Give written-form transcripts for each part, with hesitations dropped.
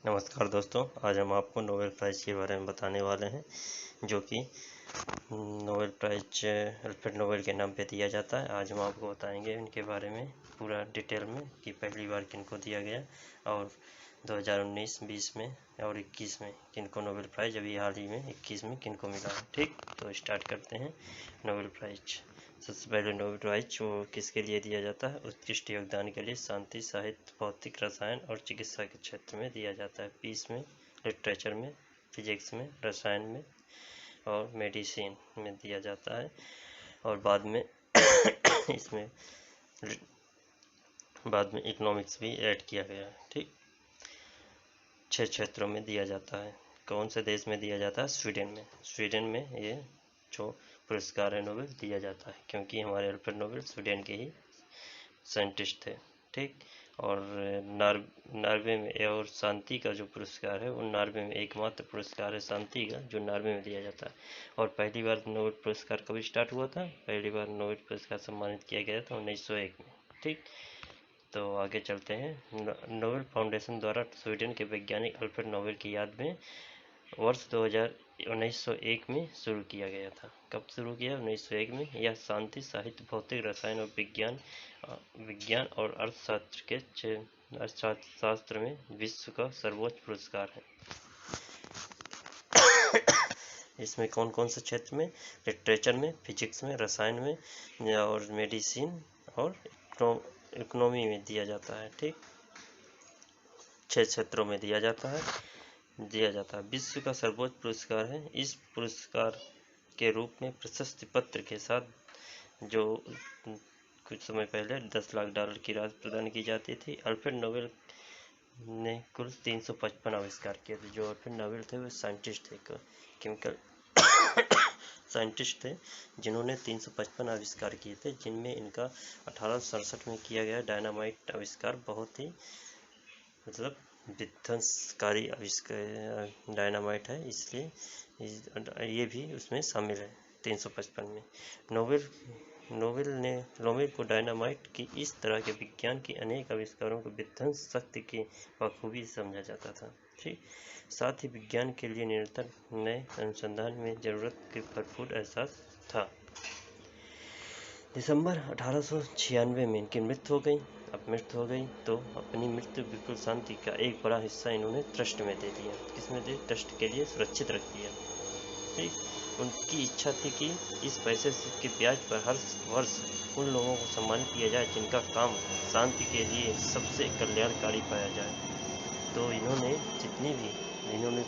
नमस्कार दोस्तों, आज हम आपको नोबेल प्राइज़ के बारे में बताने वाले हैं, जो कि नोबेल प्राइज़ अल्फ्रेड नोबेल के नाम पे दिया जाता है। आज हम आपको बताएंगे उनके बारे में पूरा डिटेल में कि पहली बार किनको दिया गया और 2019, 20 में और 21 में किनको नोबेल प्राइज़, अभी हाल ही में 21 में किनको मिला है। ठीक, तो स्टार्ट करते हैं। नोबेल प्राइज़, सबसे पहले नोबेल प्राइज़ वो किसके लिए दिया जाता है? उत्कृष्ट योगदान के लिए शांति, साहित्य, भौतिक, रसायन और चिकित्सा के क्षेत्र में दिया जाता है। पीस में, लिटरेचर में, फिजिक्स में, रसायन में और मेडिसिन में दिया जाता है। और बाद में इसमें इकोनॉमिक्स भी ऐड किया गया है। ठीक, 6 क्षेत्रों में दिया जाता है। कौन से देश में दिया जाता है? स्वीडन में। स्वीडन में ये जो पुरस्कार है नोबेल दिया जाता है, क्योंकि हमारे अल्फ्रेड नोबेल स्वीडन के ही साइंटिस्ट थे। ठीक, और नॉर्वे में, और शांति का जो पुरस्कार है वो नॉर्वे में एकमात्र पुरस्कार है शांति का, जो नॉर्वे में दिया जाता है। और पहली बार नोबेल पुरस्कार कब स्टार्ट हुआ था? पहली बार नोबेल पुरस्कार सम्मानित किया गया था 1901 में। ठीक, तो आगे चलते हैं। नोबेल फाउंडेशन द्वारा स्वीडन के वैज्ञानिक अल्फ्रेड नोबेल की याद में वर्ष 1901 में शुरू किया गया था। कब शुरू किया? 1901 में। यह शांति, साहित्य, भौतिक, रसायन और विज्ञान और अर्थशास्त्र में विश्व का सर्वोच्च पुरस्कार है। इसमें कौन कौन से क्षेत्र में? लिटरेचर में, फिजिक्स में, रसायन में और मेडिसिन और इकोनॉमी में दिया जाता है। ठीक, 6 क्षेत्रों में दिया जाता है। विश्व का सर्वोच्च पुरस्कार है। इस पुरस्कार के रूप में प्रशस्ति पत्र के साथ जो कुछ समय पहले $10 लाख की राशि प्रदान की जाती थी। अल्फ्रेड नोबेल ने कुल 355 आविष्कार किए थे। जो अल्फ्रेड नोबेल थे वो साइंटिस्ट थे, केमिकल साइंटिस्ट थे, जिन्होंने 355 आविष्कार किए थे, जिनमें इनका 1867 में किया गया डायनामाइट आविष्कार बहुत ही मतलब विध्वंसकारी आविष्कार डायनामाइट है, इसलिए ये भी उसमें शामिल है 355 में। नोबेल को डायनामाइट की इस तरह के विज्ञान की अनेक आविष्कारों को विध्वंस शक्ति की बखूबी समझा जाता था। ठीक, साथ ही विज्ञान के लिए निरंतर नए अनुसंधान में जरूरत के भरपूर एहसास था। दिसंबर 1896 में इनकी मृत्यु हो गई। अब मृत्यु हो गई तो अपनी मृत्यु बिल्कुल शांति का एक बड़ा हिस्सा इन्होंने ट्रस्ट में दे दिया। किसमें दे? ट्रस्ट के लिए सुरक्षित रख दिया। ठीक, उनकी इच्छा थी कि इस पैसे के ब्याज पर हर वर्ष उन लोगों को सम्मानित किया जाए जिनका काम शांति के लिए सबसे कल्याणकारी पाया जाए। तो इन्होंने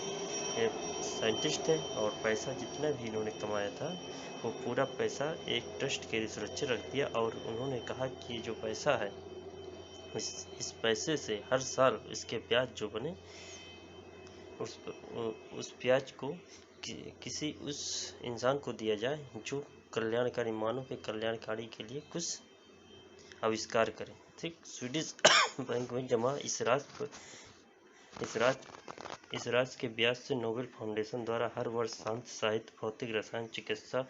साइंटिस्ट थे और पैसा जितना भी इन्होंने कमाया था वो पूरा पैसा एक ट्रस्ट के लिए सुरक्षित रख दिया। और उन्होंने कहा कि जो पैसा है इस पैसे से हर साल इसके ब्याज जो बने उस ब्याज को किसी उस इंसान को दिया जाए जो कल्याणकारी, मानव के कल्याणकारी के लिए कुछ आविष्कार करे। ठीक, स्वीडिश बैंक में जमा इस राशि के ब्याज से नोबेल फाउंडेशन द्वारा हर वर्ष शांति, साहित्य, भौतिक, रसायन, चिकित्सा,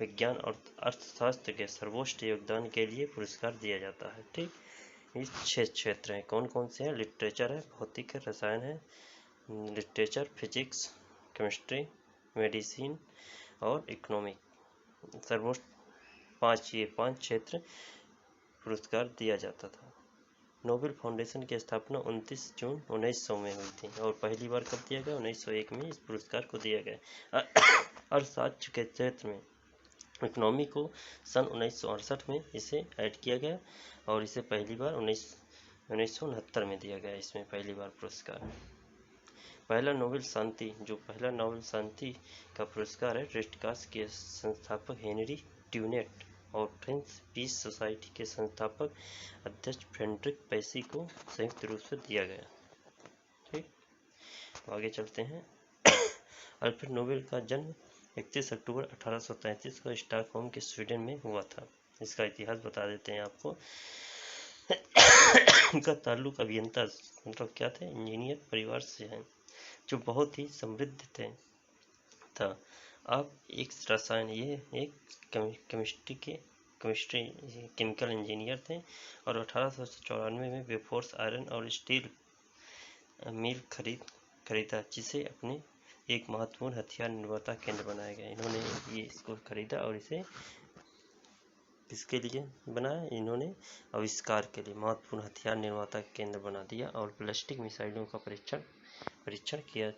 विज्ञान और अर्थशास्त्र के सर्वोच्च योगदान के लिए पुरस्कार दिया जाता है। ठीक, ये 6 क्षेत्र हैं। कौन कौन से हैं? लिटरेचर है, भौतिक है, रसायन है, लिटरेचर, फिजिक्स, केमिस्ट्री, मेडिसिन और इकोनॉमिक। सर्वोच्च 5 क्षेत्र पुरस्कार दिया जाता था। नोबेल फाउंडेशन की स्थापना 29 जून 1900 में हुई थी और पहली बार कब दिया गया? 1901 में इस पुरस्कार को दिया गया। अर्थशास्त्र के क्षेत्र में इकोनॉमी को सन 1968 में इसे ऐड किया गया और इसे पहली बार 1969 में दिया गया। इसमें पहली बार पुरस्कार पहला नोबेल शांति का पुरस्कार है रेडक्रॉस के संस्थापक हेनरी ड्यूनेट और फ्रेंच पीस सोसाइटी के संस्थापक अध्यक्ष फ्रेडरिक पैसी को संयुक्त रूप से दिया गया। ठीक, आगे चलते हैं। अल्फ्रेड नोबेल का जन्म 31 अक्टूबर 1833 को स्टॉकहोम के स्वीडन में हुआ था। इसका इतिहास बता देते हैं आपको। उनका ताल्लुक अभियंता मतलब क्या थे? इंजीनियर परिवार से है, जो बहुत ही समृद्ध था। आप एक केमिकल इंजीनियर थे और 1894 में वे फोर्स आयरन और स्टील मील खरीदा, जिसे अपने एक महत्वपूर्ण हथियार निर्माता केंद्र बनाया गया। इन्होंने ये इसको खरीदा और इसे किसके लिए बनाया? इन्होंने आविष्कार के लिए महत्वपूर्ण हथियार निर्माता केंद्र बना दिया और बैलिस्टिक मिसाइलों का परीक्षण किया।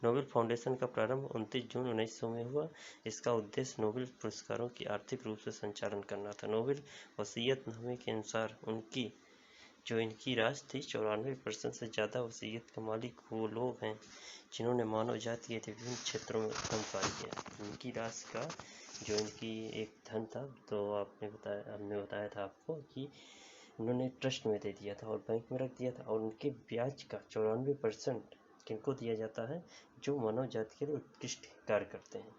नोबेल फाउंडेशन का प्रारंभ 29 जून 1900 में हुआ। इसका उद्देश्य नोबेल पुरस्कारों की आर्थिक रूप से संचालन करना था। नोबेल वसीयतनामे के अनुसार इनकी राशि थी, 94% से ज़्यादा वसीयत के मालिक वो लोग हैं जिन्होंने मानव जाति के विभिन्न क्षेत्रों में उत्तम कार्य किया। इनकी राशि का जो इनकी एक धन था, तो हमने बताया था आपको कि उन्होंने ट्रस्ट में दे दिया था और बैंक में रख दिया था। और उनके ब्याज का 94% किनको दिया जाता है? जो मानव जाति के लिए उत्कृष्ट कार्य करते हैं।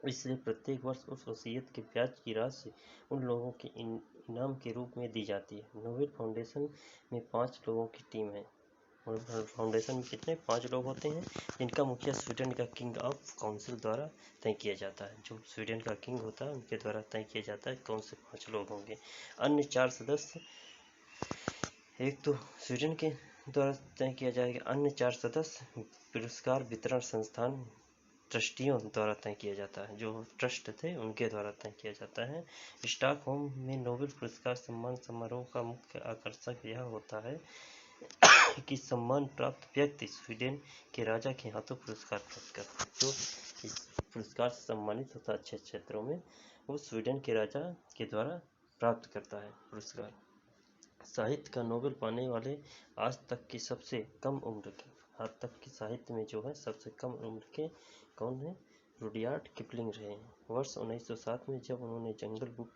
इसलिए प्रत्येक वर्ष उस वसीयत के ब्याज की राशि उन लोगों के इनाम के रूप में दी जाती है। नोबेल फाउंडेशन में 5 लोगों की टीम है। फाउंडेशन में कितने? 5 लोग होते हैं, जिनका मुखिया स्वीडन का किंग ऑफ काउंसिल द्वारा तय किया जाता है। जो स्वीडन का किंग होता है उनके द्वारा तय किया जाता है कौन से 5 लोग होंगे। अन्य 4 सदस्य, एक तो स्वीडन के द्वारा तय किया जाएगा, अन्य 4 सदस्य पुरस्कार वितरण संस्थान ट्रस्टियों द्वारा तय किया जाता है। जो ट्रस्ट थे उनके द्वारा तय किया जाता है। स्टॉकहोम में नोबेल पुरस्कार सम्मान समारोह का मुख्य आकर्षक यह होता है कि सम्मान प्राप्त व्यक्ति स्वीडन के राजा के हाथों पुरस्कार प्राप्त करता है। जो इस पुरस्कार से सम्मानित होता है अच्छे क्षेत्रों में, वो स्वीडन के राजा के द्वारा प्राप्त करता है पुरस्कार। साहित्य का नोबेल पाने वाले आज तक की सबसे कम उम्र के, आज तक की साहित्य में जो है सबसे कम उम्र के कौन है? रुडयार्ड किपलिंग रहे हैं। वर्ष 1907 में जब उन्होंने जंगल बुक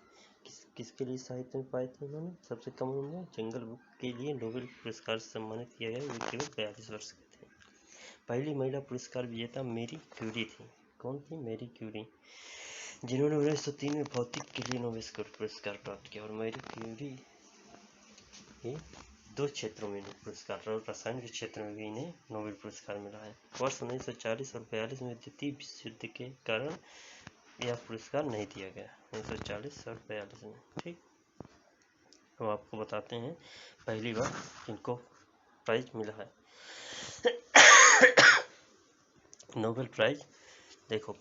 किसके लिए साहित्य में पाए थे? उन्होंने सबसे कम उम्र में जंगल बुक के लिए नोबेल पुरस्कार से सम्मानित किया गया। वे केवल 42 वर्ष के थे। पहली महिला पुरस्कार विजेता मेरी क्यूरी थी। कौन थी? मेरी क्यूरी, जिन्होंने 1903 में भौतिक के लिए नोबेल पुरस्कार प्राप्त किया। और मेरी क्यूरी ये 2 क्षेत्रों में पुरस्कार, रसायन के क्षेत्र में भी इन्हें नोबेल पुरस्कार मिला है। वर्ष 1940 और 42 में द्वितीय विश्व युद्ध के कारण यह पुरस्कार नहीं दिया गया। 1940 और 42 में। ठीक, हम आपको बताते हैं पहली बार किनको प्राइज मिला है। नोबेल प्राइज देखो,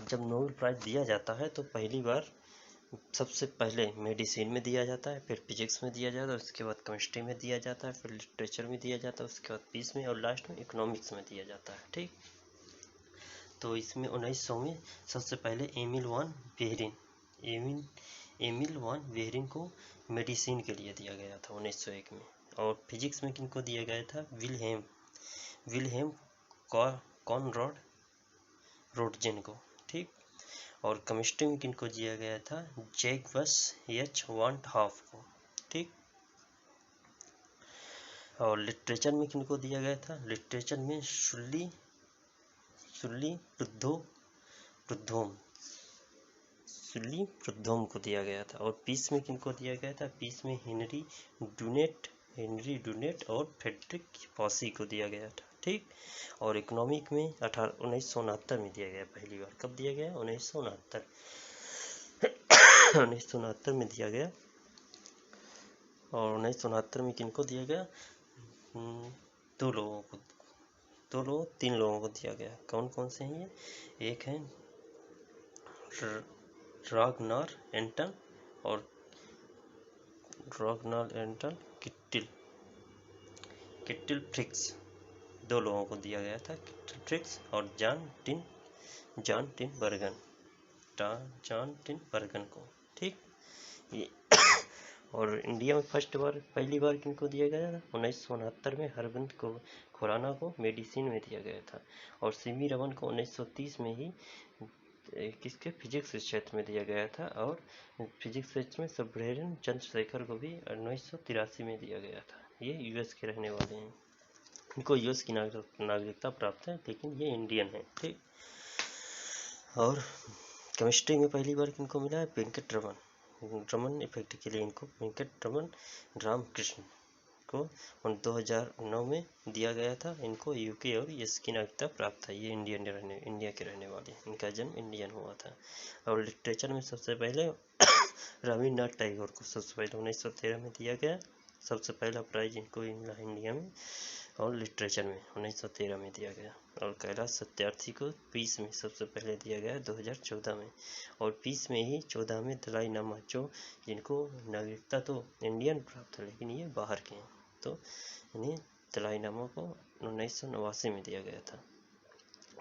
जब नोबेल प्राइज दिया जाता है तो पहली बार सबसे पहले मेडिसिन में दिया जाता है, फिर फिजिक्स में दिया जाता है, उसके बाद केमिस्ट्री में दिया जाता है, फिर लिटरेचर में दिया जाता है, उसके बाद पीस में, और लास्ट में इकोनॉमिक्स में दिया जाता है। ठीक, तो इसमें 1900 में सबसे पहले एमिल वान बेहरिन को मेडिसिन के लिए दिया गया था 1901 में। और फिजिक्स में किनको दिया गया था? विल्हेम कॉनराड रोटजेन को। ठीक, और केमिस्ट्री में किनको दिया गया था? जैकबस एच वांट हाफ को। ठीक, और लिटरेचर में किनको दिया गया था? लिटरेचर में शुल्ली प्रुद्धोम को दिया गया था। और पीस में किनको दिया गया था? पीस में हेनरी डुनेट और फ्रेडरिक फॉसी को दिया गया था। ठीक, और इकोनॉमिक में 1969 में दिया गया पहली बार। कब दिया गया? 1969 में दिया गया। और 1969 में किनको दिया गया? 3 लोगों को दिया गया। कौन कौन से हैं ये? एक है रागनार एंटन किट्टिल फ्रिक्स, 2 लोगों को दिया गया था, किट्टिल फ्रिक्स और जॉन टिन बर्गन को। ठीक, ये और इंडिया में पहली बार किनको दिया गया था? 1969 में हरविंद खुराना को मेडिसिन में दिया गया था। और सीवी रमन को 1930 में ही किसके? फिजिक्स क्षेत्र में दिया गया था। और फिजिक्स क्षेत्र में सुब्रमण्यम चंद्रशेखर को भी 1983 में दिया गया था। ये यूएस के रहने वाले हैं, इनको यूएस की नागरिकता प्राप्त है, लेकिन ये इंडियन है। ठीक, और केमिस्ट्री में पहली बार किनको मिला है? वेंकटरमन इफेक्ट के लिए इनको वेंकटरमन रामकृष्ण को 2009 में दिया गया था। इनको यूके और यूएस की नागरिकता प्राप्त है। ये इंडिया के रहने वाले, इनका जन्म इंडियन हुआ था। और लिटरेचर में सबसे पहले रविन्द्रनाथ टैगोर को सबसे पहले 1913 में दिया गया। सबसे पहला प्राइज इनको ही मिला इंडिया में और लिटरेचर में 1913 में दिया गया। और कैलाश सत्यार्थी को पीस में सबसे पहले दिया गया 2014 में। और पीस में ही 14 में दलाई लामा, जो जिनको नागरिकता तो इंडियन प्राप्त है लेकिन ये बाहर के हैं, तो इन्हें दलाई लामा को 1989 में दिया गया था।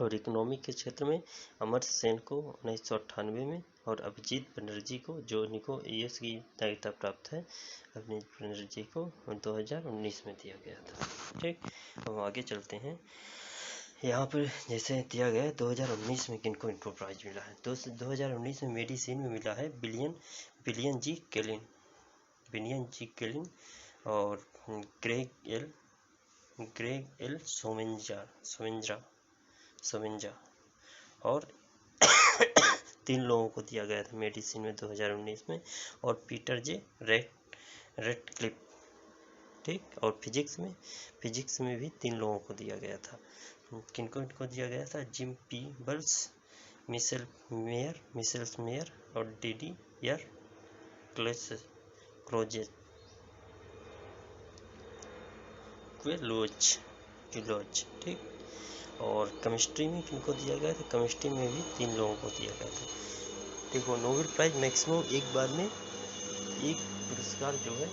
और इकोनॉमी के क्षेत्र में अमर्त्य सेन को 1998 में, और अभिजीत बनर्जी को, जो इनको यूएस की नागरिकता प्राप्त है, अभिजीत बनर्जी को 2019 में दिया गया था। ठीक, हम आगे चलते हैं। यहाँ पर जैसे दिया गया है 2019 में किनको इनको प्राइज मिला है। 2019 में मेडिसिन में मिला है बिलियन जी केलिन और ग्रेग एल सोमेंजा और 3 लोगों को दिया गया था मेडिसिन में 2019 में, और पीटर जे रेडक्लिफ। ठीक, और फिजिक्स में भी 3 लोगों को दिया गया था। किनको इनको दिया गया था? जिम पीबल्स, मिशेल मेयर और डिडियर क्वेलोज। ठीक, और केमिस्ट्री में किनको दिया गया था? केमिस्ट्री में भी 3 लोगों को दिया गया था। देखो, नोबेल प्राइज मैक्सिमम एक बार में एक पुरस्कार जो है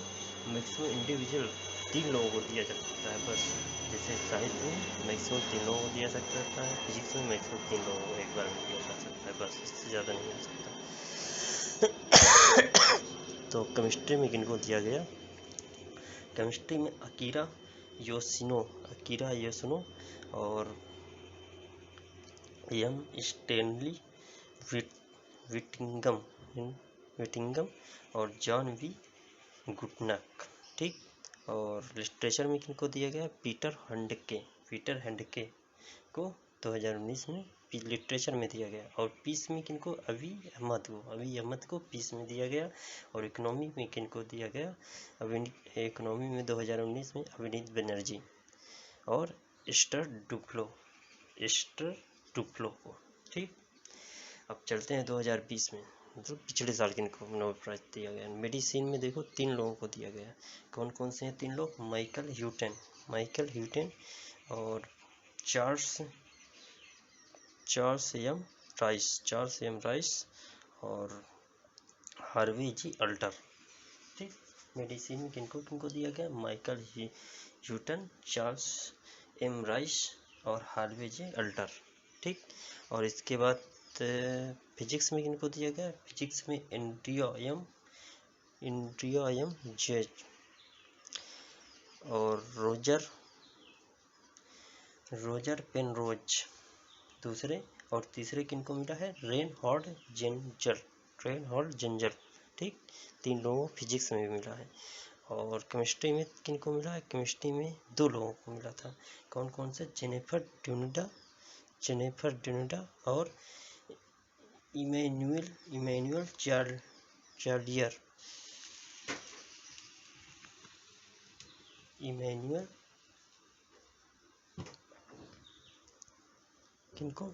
मैक्सिमम इंडिविजुअल 3 लोगों को दिया जा सकता है बस। जैसे साहित्य में मैक्सिमम 3 लोगों को दिया सकता है, फिजिक्स में मैक्सिमम 3 लोगों को एक बार में दिया जा सकता है बस, इससे ज़्यादा नहीं हो सकता। तो केमिस्ट्री में किनको दिया गया? केमिस्ट्री में अकीरा योशिनो और एम स्टैनली विटिंगम और जॉन वी गुडनक। ठीक, और लिटरेचर में किनको दिया गया? पीटर हैंडके को 2019 में लिटरेचर में दिया गया। और पीस में किनको? अभी अहमद को पीस में दिया गया। और इकोनॉमी में किनको दिया गया? इकोनॉमी में 2019 में अभिनीत बनर्जी और एस्टर डुफ्लो को। ठीक, अब चलते हैं 2020 में, मतलब पिछले साल किनको नोबेल प्राइज दिया गया। मेडिसिन में देखो 3 लोगों को दिया गया। कौन कौन से हैं 3 लोग? माइकल ह्यूटन और चार्ल्स एम राइस और हार्वे जी अल्टर। ठीक, मेडिसिन में किनको दिया गया? Michael Houghton, Charles M Rice और हार्वे जी अल्टर। ठीक, और इसके बाद फिजिक्स में किनको दिया गया? फिजिक्स में एंड्रिया एम जेज और रोजर पेनरोज दूसरे, और तीसरे किनको मिला है? रेनहॉल्ड जेंजर। ठीक, 3 लोगों को फिजिक्स में भी मिला है। और केमिस्ट्री में किनको मिला है? केमिस्ट्री में 2 लोगों को मिला था। कौन कौन से? जेनिफर ड्यूनेडा और इमैनुअल चार्लियर। किनको?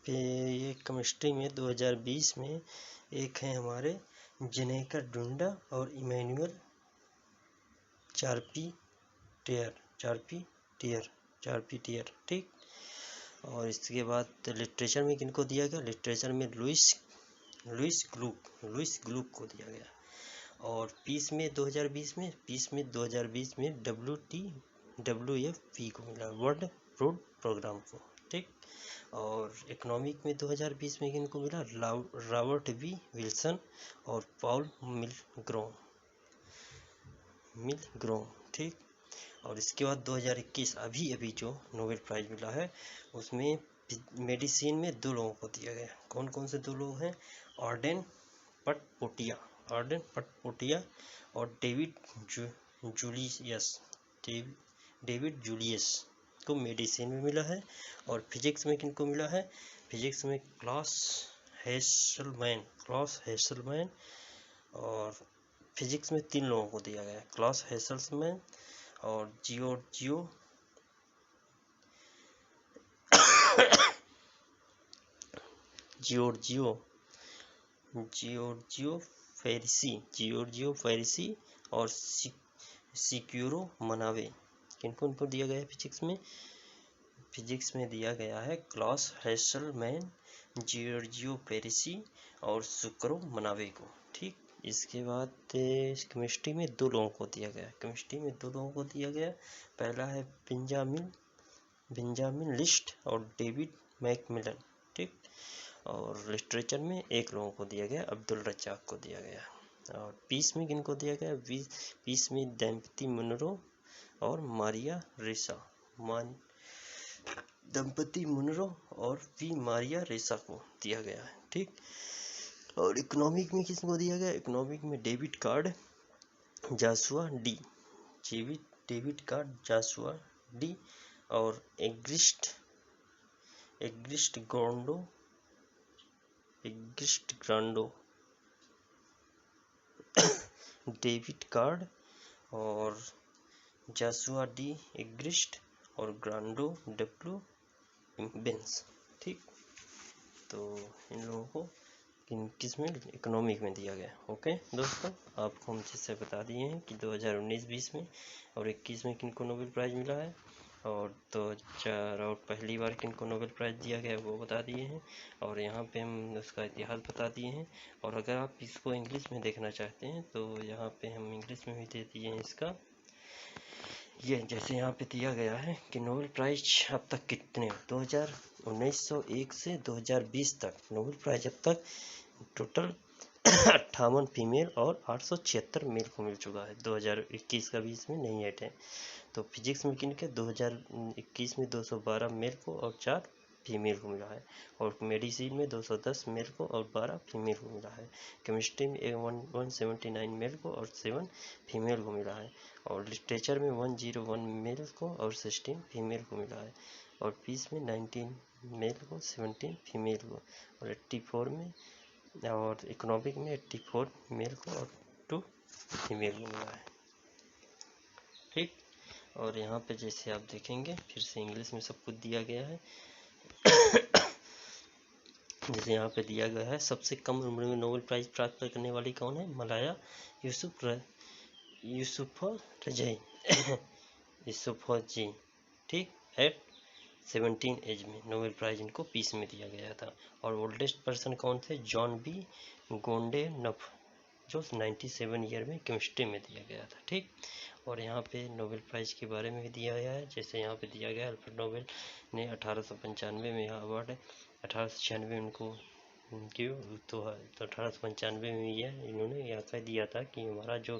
ये केमिस्ट्री में 2020 में एक है हमारे जेनेकर ड्यूनेडा और इमैनुअल चार्पिटियर। ठीक, और इसके बाद लिटरेचर में किनको दिया गया? लिटरेचर में लुइस ग्लूक को दिया गया। और पीस में 2020 में WFP को मिला, वर्ल्ड फूड प्रोग्राम को। ठीक, और इकोनॉमिक में 2020 में किनको मिला? रॉबर्ट बी विल्सन और पॉल मिलग्रोम। ठीक, और इसके बाद 2021 अभी जो नोबेल प्राइज मिला है उसमें मेडिसिन में 2 लोगों को दिया गया। कौन कौन से 2 लोग हैं? आर्डेन पटपोटिया और डेविड जूलियस को मेडिसिन में मिला है। और फिजिक्स में किनको मिला है? फिजिक्स में क्लास हेसलमैन और फिजिक्स में 3 लोगों को दिया गया। क्लास हेसलमैन और जियोर्जियो फेरिसी और सिक्यूरो मनावे। किनको दिया गया है फिजिक्स में? फिजिक्स में दिया गया है क्लॉस हेसलमैन, जियोर्जियो पेरिसी और सुकरो मनावे को। ठीक, इसके बाद केमिस्ट्री में 2 लोगों को दिया गया। केमिस्ट्री में 2 लोगों को दिया गया। पहला है बेंजामिन लिस्ट और डेविड मैकमिलन। ठीक, और लिटरेचर में 1 लोगों को दिया गया, अब्दुल रज्जाक को दिया गया। और पीस में किनको दिया गया? पीस में दंपति मुनरो और मारिया रेसा। दंपति मुनरो और मारिया रेसा को दिया गया है। ठीक, और इकोनॉमिक में किसको दिया गया? इकोनॉमिक में David Card, Joshua D, David Card, Joshua D और एग्रिस्ट ग्रांडो, डेविड कार्ड और जासुआ डी एग्रिस्ट और ग्रांडो डब्ल्यू बेंस। ठीक, तो इन लोगों को किस में? इकोनॉमिक में दिया गया। ओके दोस्तों, आपको हम जिससे बता दिए हैं कि 2019-20 में और 21 में किनको नोबेल प्राइज़ मिला है, और 2000 और पहली बार किनको नोबेल प्राइज़ दिया गया वो बता दिए हैं, और यहाँ पे हम उसका इतिहास बता दिए हैं। और अगर आप इसको इंग्लिश में देखना चाहते हैं तो यहाँ पे हम इंग्लिश में भी दे दिए हैं इसका। ये जैसे यहाँ पे दिया गया है कि नोबेल प्राइज अब तक कितने, 1901 से 2020 तक नोबेल प्राइज अब तक टोटल 58 फीमेल और 876 मेल को मिल चुका है। 2021 का भी इसमें नहीं ऐड है। तो फिजिक्स में किनके 2021 में 212 मेल को और 4 फीमेल को मिला है, और मेडिसिन में 210 मेल को और 12 फीमेल को मिला है। केमिस्ट्री में 179 मेल को और 7 फीमेल को मिला है, और लिटरेचर में 101 मेल को और 16 फीमेल को मिला है, और पीस में 19 मेल को 17 फीमेल को, और 84 में, और इकोनॉमिक में 84 मेल को और 2 फीमेल को मिला है। ठीक, और यहाँ पे जैसे आप देखेंगे फिर से इंग्लिश में सब कुछ दिया गया है। जैसे यहाँ पे दिया गया है सबसे कम उम्र में नोबेल प्राइज प्राप्त करने वाली कौन है? मलाया यूसुफजई। ठीक, एट 17 एज में नोबेल प्राइज इनको पीस में दिया गया था। और ओल्डेस्ट पर्सन कौन थे? जॉन बी गोंडेनफ, जो 97 ईयर में केमिस्ट्री में दिया गया था। ठीक, और यहाँ पे नोबेल प्राइज़ के बारे में भी दिया गया है। जैसे यहाँ पे दिया गया है अल्फ्रेड नोबेल ने 1895 में यह अवार्ड 1896 में उनको क्यों तो 1895 में यह इन्होंने यहाँ कह दिया था कि हमारा जो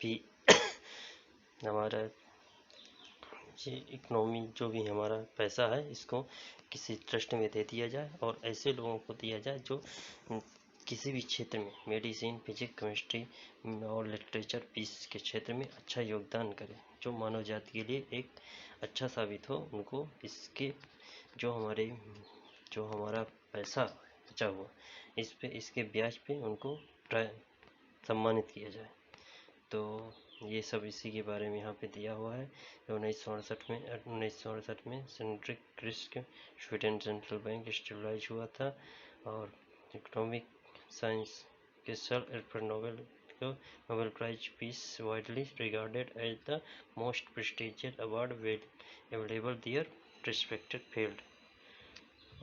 भी हमारा ये इकोनॉमी जो भी हमारा पैसा है इसको किसी ट्रस्ट में दे दिया जाए, और ऐसे लोगों को दिया जाए जो किसी भी क्षेत्र में मेडिसिन, फिजिक्स, केमिस्ट्री और लिटरेचर, पीस के क्षेत्र में अच्छा योगदान करे, जो मानव जाति के लिए एक अच्छा साबित हो। उनको इसके जो हमारा पैसा बचा हुआ इसके ब्याज पे उनको सम्मानित किया जाए। तो ये सब इसी के बारे में यहाँ पे दिया हुआ है। 1968 में सेंट्रिक रिस्क स्वीडन सेंट्रल बैंक स्टेबलाइज हुआ था, और इकोनॉमिक साइंस के सर अल्फ्रेड नोबेल को Nobel prize peace widely regarded as the most prestigious award available their respected field.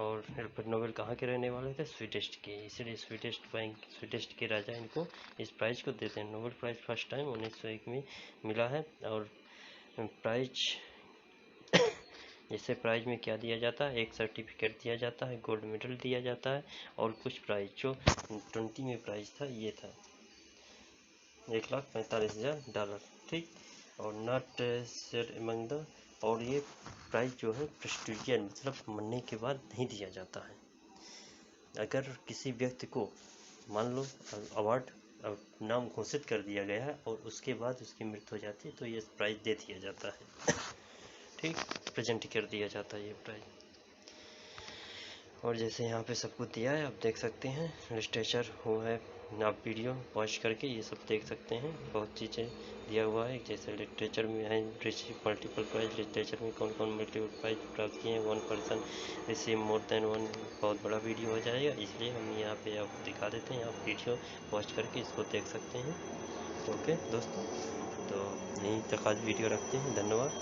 और अल्फ्रेड नोबेल कहाँ के रहने वाले थे? स्वीडिश के, इसलिए स्वीडिश के राजा इनको इस प्राइज को देते हैं। नोबेल प्राइज फर्स्ट टाइम 1901 में मिला है। और प्राइज जैसे प्राइज में क्या दिया जाता है? एक सर्टिफिकेट दिया जाता है, गोल्ड मेडल दिया जाता है, और कुछ प्राइज जो 20 में प्राइज था ये था $1,45,000। ठीक, और नॉट शेयर अमंग द, और ये प्राइज जो है प्रेस्टिजियस मतलब मरने के बाद नहीं दिया जाता है। अगर किसी व्यक्ति को मान लो अवार्ड नाम घोषित कर दिया गया है और उसके बाद उसकी मृत्यु हो जाती है तो ये प्राइज दे दिया जाता है। ठीक, प्रेजेंट कर दिया जाता है ये प्राइज। और जैसे यहाँ पे सब कुछ दिया है आप देख सकते हैं, लिटरेचर हुआ है, आप वीडियो वॉच करके ये सब देख सकते हैं, बहुत चीज़ें दिया हुआ है। जैसे लिटरेचर में है मल्टीपल प्राइज, लिटरेचर में कौन कौन मल्टीपल प्राइज प्राप्त किए हैं, 1 पर्सन रिसीव मोर देन 1, बहुत बड़ा वीडियो हो जाएगा, इसलिए हम यहाँ पे आपको दिखा देते हैं, आप वीडियो वॉच करके इसको देख सकते हैं। ओके दोस्तों। तो यहीं तक आज वीडियो रखते हैं। धन्यवाद।